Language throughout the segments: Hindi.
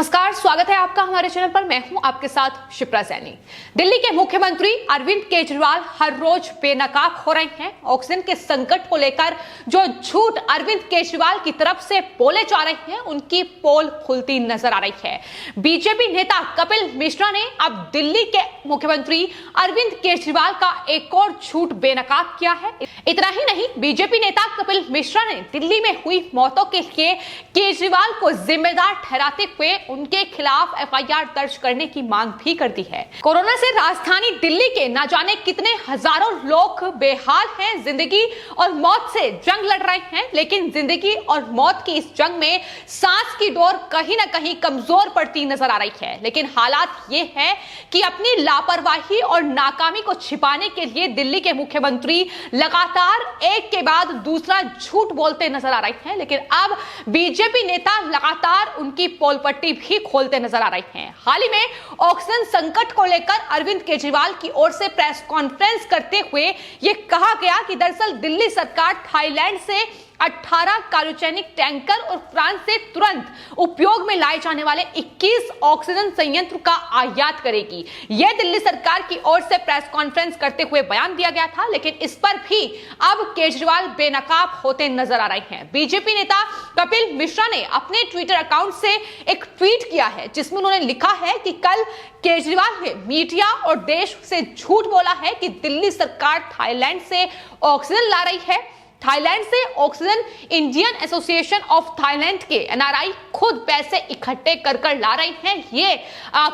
नमस्कार, स्वागत है आपका हमारे चैनल पर। मैं हूं आपके साथ शिप्रा सैनी। दिल्ली के मुख्यमंत्री अरविंद केजरीवाल हर रोज बेनकाब हो रहे हैं। ऑक्सीजन के संकट को लेकर जो झूठ अरविंद केजरीवाल की तरफ से बोले जा रहे हैं, उनकी पोल खुलती नजर आ रही है। बीजेपी नेता कपिल मिश्रा ने अब दिल्ली के मुख्यमंत्री अरविंद केजरीवाल का एक और झूठ बेनकाब किया है। इतना ही नहीं, बीजेपी नेता कपिल मिश्रा ने दिल्ली में हुई मौतों के लिए केजरीवाल को जिम्मेदार ठहराते हुए उनके खिलाफ एफआईआर दर्ज करने की मांग भी कर दी है। कोरोना से राजधानी दिल्ली के न जाने कितने हजारों लोग बेहाल हैं, जिंदगी और मौत से जंग लड़ रहे हैं, लेकिन जिंदगी और मौत की इस जंग में सांस की डोर कहीं ना कहीं कमजोर पड़ती नजर आ रही है। लेकिन हालात ये है कि अपनी लापरवाही और नाकामी को छिपाने के लिए दिल्ली के मुख्यमंत्री लगातार एक के बाद दूसरा झूठ बोलते नजर आ रहे हैं। लेकिन अब बीजेपी नेता लगातार उनकी पोल पट्टी भी खोलते नजर आ रहे हैं। हाल ही में ऑक्सीजन संकट को लेकर अरविंद केजरीवाल की ओर से प्रेस कॉन्फ्रेंस करते हुए यह कहा गया कि दरअसल दिल्ली सरकार थाईलैंड से 18 क्रायोजेनिक टैंकर और फ्रांस से तुरंत उपयोग में लाए जाने वाले 21 ऑक्सीजन संयंत्र का आयात करेगी। यह दिल्ली सरकार की ओर से प्रेस कॉन्फ्रेंस करते हुए बयान दिया गया था, लेकिन इस पर भी अब केजरीवाल बेनकाब होते नजर आ रहे हैं। बीजेपी नेता कपिल मिश्रा ने अपने ट्विटर अकाउंट से एक ट्वीट किया है, जिसमें उन्होंने लिखा है कि कल केजरीवाल ने मीडिया और देश से झूठ बोला है कि दिल्ली सरकार थाईलैंड से ऑक्सीजन ला रही है। थाईलैंड से oxygen Indian association of Thailand के एनआरआई खुद पैसे इकट्ठे कर ला रहे हैं। ये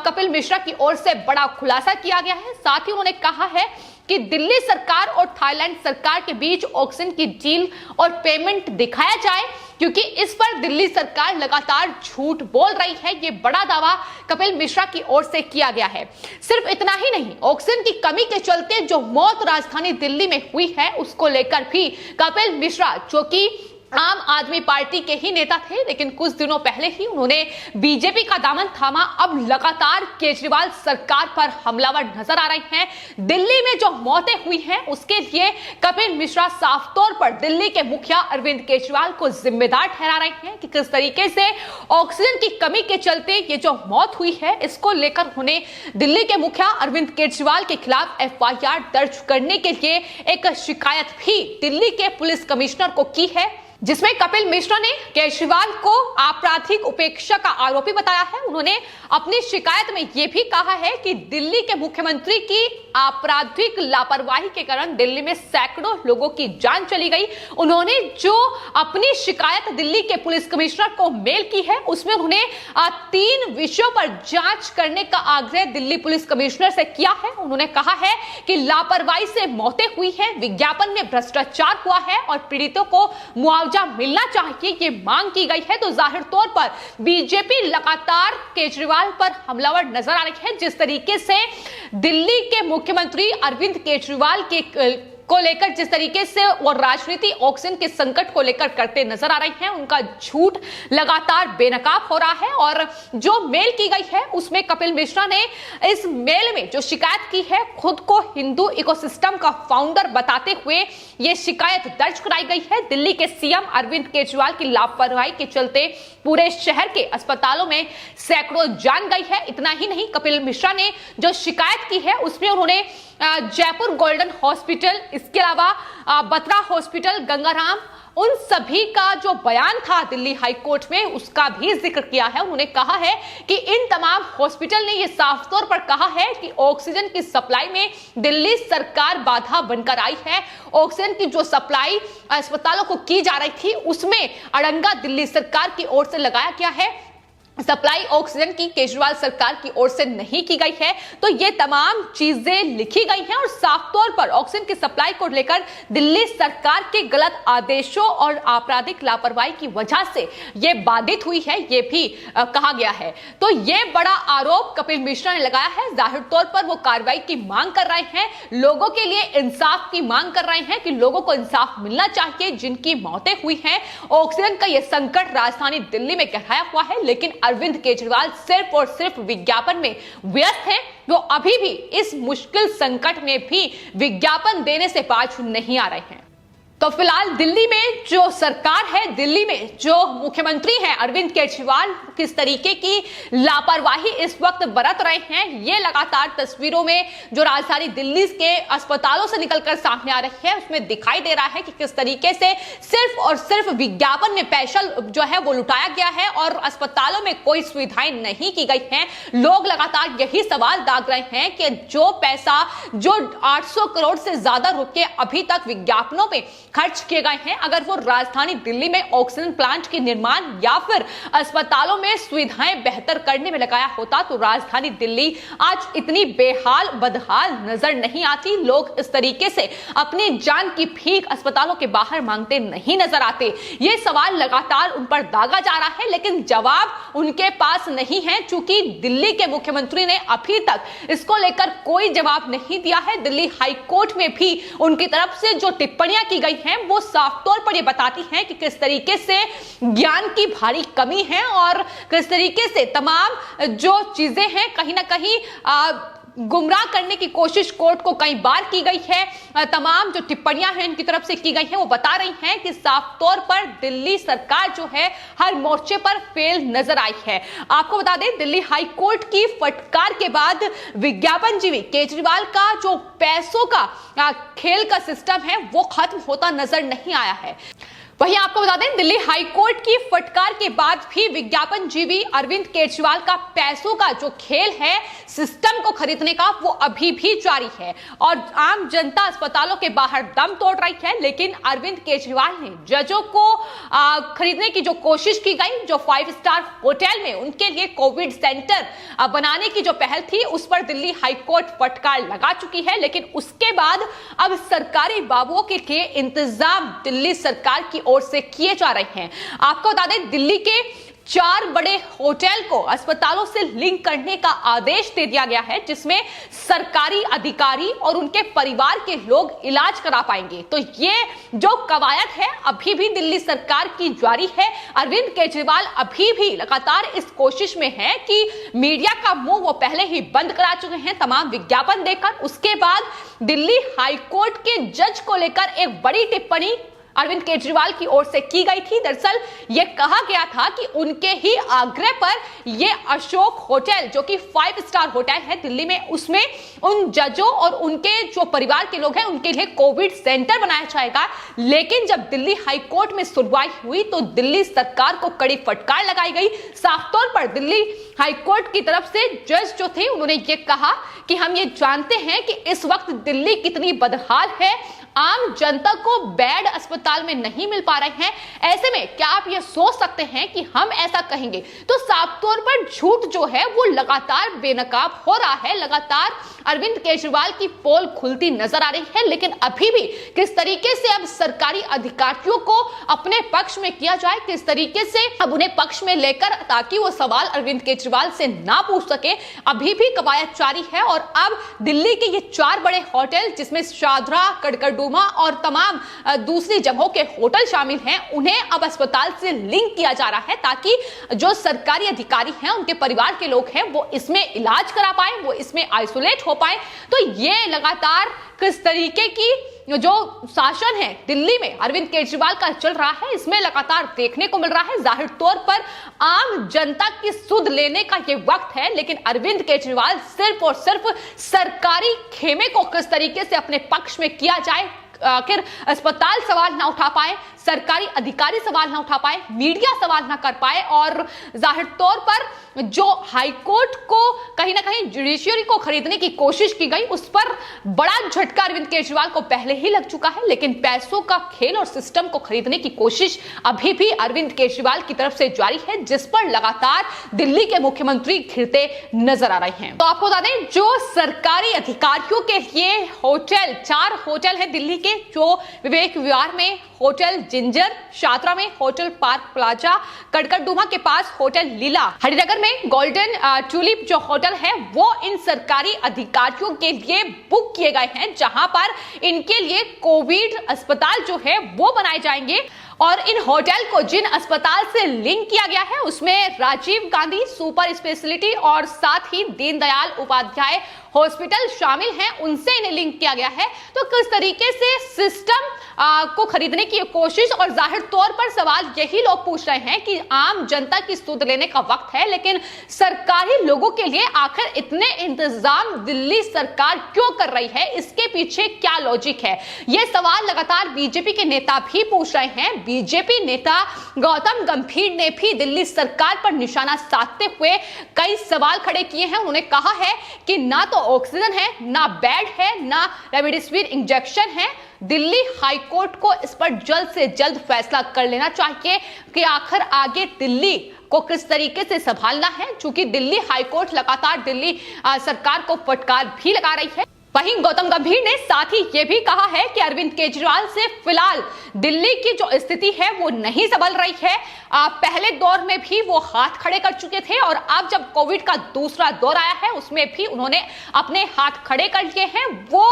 कपिल मिश्रा की ओर से बड़ा खुलासा किया गया है। साथ ही उन्होंने कहा है कि दिल्ली सरकार और थाईलैंड सरकार के बीच ऑक्सीजन की डील और पेमेंट दिखाया जाए, क्योंकि इस पर दिल्ली सरकार लगातार झूठ बोल रही है। ये बड़ा दावा कपिल मिश्रा की ओर से किया गया है। सिर्फ इतना ही नहीं, ऑक्सीजन की कमी के चलते जो मौत राजधानी दिल्ली में हुई है, उसको लेकर भी कपिल मिश्रा, जो कि आम आदमी पार्टी के ही नेता थे, लेकिन कुछ दिनों पहले ही उन्होंने बीजेपी का दामन थामा, अब लगातार केजरीवाल सरकार पर हमलावर नजर आ रहे हैं। दिल्ली में जो मौतें हुई हैं, उसके लिए कपिल मिश्रा साफ तौर पर दिल्ली के मुखिया अरविंद केजरीवाल को जिम्मेदार ठहरा रहे हैं कि किस तरीके से ऑक्सीजन की कमी के चलते ये जो मौत हुई है, इसको लेकर उन्होंने दिल्ली के मुखिया अरविंद केजरीवाल के खिलाफ एफआईआर दर्ज करने के लिए एक शिकायत भी दिल्ली के पुलिस कमिश्नर को की है, जिसमें कपिल मिश्रा ने केजरीवाल को आपराधिक उपेक्षा का आरोपी बताया है। उन्होंने अपनी शिकायत में यह भी कहा है कि दिल्ली के मुख्यमंत्री की आपराधिक लापरवाही के कारण दिल्ली में सैकड़ों लोगों की जान चली गई। उन्होंने जो अपनी शिकायत दिल्ली के पुलिस कमिश्नर को मेल की है, उसमें उन्होंने 3 विषयों पर जांच करने का आग्रह दिल्ली पुलिस कमिश्नर से किया है। उन्होंने कहा है कि लापरवाही से मौतें हुई हैं, विज्ञापन में भ्रष्टाचार हुआ है और पीड़ितों को मुआवजा मिलना चाहिए, ये मांग की गई है। तो जाहिर तौर पर बीजेपी लगातार केजरीवाल पर हमलावर नजर आ रही है। जिस तरीके से दिल्ली के मुख्यमंत्री अरविंद केजरीवाल को लेकर जिस तरीके से वो राजनीति ऑक्सीजन के संकट को लेकर करते नजर आ रही हैं, उनका झूठ लगातार बेनकाब हो रहा है। और जो मेल की गई है, उसमें कपिल मिश्रा ने इस मेल में जो शिकायत की है, खुद को हिंदू इकोसिस्टम का फाउंडर बताते हुए यह शिकायत दर्ज कराई गई है। दिल्ली के सीएम अरविंद केजरीवाल की लापरवाही के चलते पूरे शहर के अस्पतालों में सैकड़ों जान गई है। इतना ही नहीं, कपिल मिश्रा ने जो शिकायत की है, उसमें उन्होंने जयपुर गोल्डन हॉस्पिटल, इसके अलावा बत्रा हॉस्पिटल, गंगाराम, उन सभी का जो बयान था दिल्ली हाई कोर्ट में, उसका भी जिक्र किया है। उन्होंने कहा है कि इन तमाम हॉस्पिटल ने यह साफ तौर पर कहा है कि ऑक्सीजन की सप्लाई में दिल्ली सरकार बाधा बनकर आई है। ऑक्सीजन की जो सप्लाई अस्पतालों को की जा रही थी, उसमें अड़ंगा दिल्ली सरकार की ओर से लगाया गया है। सप्लाई ऑक्सीजन की केजरीवाल सरकार की ओर से नहीं की गई है। तो ये तमाम चीजें लिखी गई हैं और साफ तौर पर ऑक्सीजन की सप्लाई को लेकर दिल्ली सरकार के गलत आदेशों और आपराधिक लापरवाही की वजह से ये बाधित हुई है, ये भी कहा गया है। तो ये बड़ा आरोप कपिल मिश्रा ने लगाया है। जाहिर तौर पर वो कार्रवाई की मांग कर रहे हैं, लोगों के लिए इंसाफ की मांग कर रहे हैं कि लोगों को इंसाफ मिलना चाहिए जिनकी मौतें हुई हैं। ऑक्सीजन का यह संकट राजधानी दिल्ली में गहराया हुआ है, लेकिन अरविंद केजरीवाल सिर्फ और सिर्फ विज्ञापन में व्यस्त हैं। वो अभी भी इस मुश्किल संकट में भी विज्ञापन देने से बाज नहीं आ रहे हैं। तो फिलहाल दिल्ली में जो सरकार है, दिल्ली में जो मुख्यमंत्री हैं अरविंद केजरीवाल, किस तरीके की लापरवाही इस वक्त बरत रहे हैं, ये लगातार तस्वीरों में जो राजधानी दिल्ली के अस्पतालों से निकलकर सामने आ रही है उसमें दिखाई दे रहा है कि किस तरीके से सिर्फ और सिर्फ विज्ञापन में पैसा जो है वो लुटाया गया है और अस्पतालों में कोई सुविधाएं नहीं की गई हैं। लोग लगातार यही सवाल दाग रहे हैं कि जो पैसा, जो 800 करोड़ से ज्यादा रुपए अभी तक विज्ञापनों में खर्च किए गए हैं, अगर वो राजधानी दिल्ली में ऑक्सीजन प्लांट के निर्माण या फिर अस्पतालों में सुविधाएं बेहतर करने में लगाया होता तो राजधानी दिल्ली आज इतनी बेहाल बदहाल नजर नहीं आती। लोग इस तरीके से अपनी जान की भीख अस्पतालों के बाहर मांगते नहीं नजर आते। ये सवाल लगातार उन पर दागा जा रहा है, लेकिन जवाब उनके पास नहीं है, चूंकि दिल्ली के मुख्यमंत्री ने अभी तक इसको लेकर कोई जवाब नहीं दिया है। दिल्ली हाई कोर्ट में भी उनकी तरफ से जो टिप्पणियां की गई हैं वो साफ तौर पर ये बताती हैं कि किस तरीके से ज्ञान की भारी कमी है और किस तरीके से तमाम जो चीजें हैं कहीं ना कहीं गुमराह करने की कोशिश कोर्ट को कई बार की गई है। तमाम जो टिप्पणियां हैं इनकी तरफ से की गई हैं वो बता रही हैं कि साफ तौर पर दिल्ली सरकार जो है हर मोर्चे पर फेल नजर आई है। आपको बता दें, दिल्ली हाई कोर्ट की फटकार के बाद विज्ञापनजीवी केजरीवाल का जो पैसों का खेल का सिस्टम है वो खत्म होता नजर नहीं आया है। वहीं आपको बता दें, दिल्ली हाई कोर्ट की फटकार के बाद भी विज्ञापनजीवी अरविंद केजरीवाल का पैसों का जो खेल है सिस्टम को खरीदने का वो अभी भी जारी है और आम जनता अस्पतालों के बाहर दम तोड़ रही है। लेकिन अरविंद केजरीवाल ने जजों को खरीदने की जो कोशिश की गई, जो 5 स्टार होटल में उनके लिए कोविड सेंटर बनाने की जो पहल थी उस पर दिल्ली हाई कोर्ट फटकार लगा चुकी है। लेकिन उसके बाद अब सरकारी बाबुओं के लिए इंतजाम दिल्ली सरकार की ओर से किए जा रहे हैं। आपको बता दें, दिल्ली के 4 बड़े होटल को अस्पतालों से लिंक करने का आदेश दे दिया गया है, जिसमें सरकारी अधिकारी और उनके परिवार के लोग इलाज करा पाएंगे। तो ये जो कवायद है अभी भी दिल्ली सरकार की जारी है। अरविंद केजरीवाल अभी भी लगातार इस कोशिश में है कि मीडिया का मुंह वो पहले ही बंद करा चुके हैं तमाम विज्ञापन देकर। उसके बाद दिल्ली हाईकोर्ट के जज को लेकर एक बड़ी टिप्पणी अरविंद केजरीवाल की ओर से की गई थी। दरअसल यह कहा गया था कि उनके ही आग्रह पर यह अशोक होटल, जो कि 5 स्टार होटल है दिल्ली में, उसमें उन जजों और उनके जो परिवार के लोग हैं उनके लिए कोविड सेंटर बनाया जाएगा। लेकिन जब दिल्ली हाई कोर्ट में सुनवाई हुई तो दिल्ली सरकार को कड़ी फटकार लगाई गई। साफ तौर पर दिल्ली हाई कोर्ट की तरफ से जज जो थे उन्होंने ये कहा कि हम ये जानते हैं कि इस वक्त दिल्ली कितनी बदहाल है, आम जनता को बेड अस्पताल में नहीं मिल पा रहे हैं, ऐसे में क्या आप ये सोच सकते हैं कि हम ऐसा कहेंगे? तो साफ तौर पर झूठ जो है वो लगातार बेनकाब हो रहा है। लगातार अरविंद केजरीवाल की पोल खुलती नजर आ रही है, लेकिन अभी भी किस तरीके से अब सरकारी अधिकारियों को अपने पक्ष में किया जाए, किस तरीके से अब उन्हें पक्ष में लेकर ताकि वो सवाल अरविंद केजरीवाल से ना पूछ सके, अभी भी कवायद जारी है। और अब दिल्ली के ये 4 बड़े होटल, जिसमें शारदा, कड़कड़डूमा और तमाम दूसरी जगहों के होटल शामिल हैं, उन्हें अब अस्पताल से लिंक किया जा रहा है ताकि जो सरकारी अधिकारी हैं, उनके परिवार के लोग हैं, वो इसमें इलाज करा पाए, वो इसमें आइसोलेट हो पाए। तो ये लगातार किस तरीके की जो शासन है दिल्ली में अरविंद केजरीवाल का चल रहा है, इसमें लगातार देखने को मिल रहा है। जाहिर तौर पर आम जनता की सुध लेने का ये वक्त है, लेकिन अरविंद केजरीवाल सिर्फ और सिर्फ सरकारी खेमे को किस तरीके से अपने पक्ष में किया जाए, आखिर अस्पताल सवाल ना उठा पाए, सरकारी अधिकारी सवाल ना उठा पाए, मीडिया सवाल ना कर पाए, और जाहिर तौर पर जो हाईकोर्ट को कहीं ना कहीं जुडिशियरी को खरीदने की कोशिश की गई, उस पर बड़ा झटका अरविंद केजरीवाल को पहले ही लग चुका है। लेकिन पैसों का खेल और सिस्टम को खरीदने की कोशिश अभी भी अरविंद केजरीवाल की तरफ से जारी है, जिस पर लगातार दिल्ली के मुख्यमंत्री घिरते नजर आ रहे हैं। तो आपको बता दें, जो सरकारी अधिकारियों के लिए होटल, 4 होटल है दिल्ली के, जो विवेक विहार में होटल जिंजर, शात्रा में होटल पार्क प्लाजा, कड़कड़डूमा के पास होटल लीला, हरिनगर में गोल्डन ट्यूलिप जो होटल है वो इन सरकारी अधिकारियों के लिए बुक किए गए हैं, जहां पर इनके लिए कोविड अस्पताल जो है वो बनाए जाएंगे। और इन होटल को जिन अस्पताल से लिंक किया गया है उसमें राजीव गांधी सुपर स्पेशलिटी और साथ ही दीनदयाल उपाध्याय हॉस्पिटल शामिल हैं, उनसे इन्हें लिंक किया गया है। तो किस तरीके से सिस्टम को खरीदने की कोशिश। और जाहिर तौर पर सवाल यही लोग पूछ रहे हैं कि आम जनता की सुध लेने का वक्त है, लेकिन सरकारी लोगों के लिए आखिर इतने इंतजाम दिल्ली सरकार क्यों कर रही है, इसके पीछे क्या लॉजिक है, यह सवाल लगातार बीजेपी के नेता भी पूछ रहे हैं। बीजेपी नेता गौतम गंभीर ने भी दिल्ली सरकार पर निशाना साधते हुए कई सवाल खड़े किए हैं। उन्होंने कहा है कि ना तो ऑक्सीजन है, ना बेड है, ना रेमडेसिविर इंजेक्शन है। दिल्ली हाईकोर्ट को इस पर जल्द से जल्द फैसला कर लेना चाहिए कि आखिर आगे दिल्ली को किस तरीके से संभालना है, क्योंकि दिल्ली हाईकोर्ट लगातार दिल्ली सरकार को फटकार भी लगा रही है। वहीं गौतम गंभीर ने साथ ही यह भी कहा है कि अरविंद केजरीवाल से फिलहाल दिल्ली की जो स्थिति है वो नहीं संभल रही है। पहले दौर में भी वो हाथ खड़े कर चुके थे और अब जब कोविड का दूसरा दौर आया है उसमें भी उन्होंने अपने हाथ खड़े कर लिए हैं। वो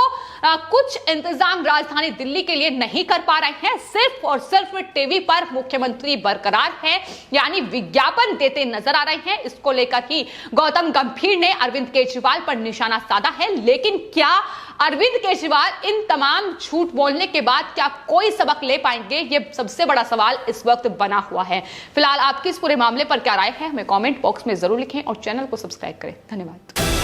कुछ इंतजाम राजधानी दिल्ली के लिए नहीं कर पा रहे हैं। सिर्फ और सिर्फ टीवी पर मुख्यमंत्री बरकरार है, यानी विज्ञापन देते नजर आ रहे हैं। इसको लेकर ही गौतम गंभीर ने अरविंद केजरीवाल पर निशाना साधा है। लेकिन क्या अरविंद केजरीवाल इन तमाम झूठ बोलने के बाद क्या कोई सबक ले पाएंगे, यह सबसे बड़ा सवाल इस वक्त बना हुआ है। फिलहाल आपकी इस पूरे मामले पर क्या राय है, हमें कमेंट बॉक्स में जरूर लिखें और चैनल को सब्सक्राइब करें। धन्यवाद।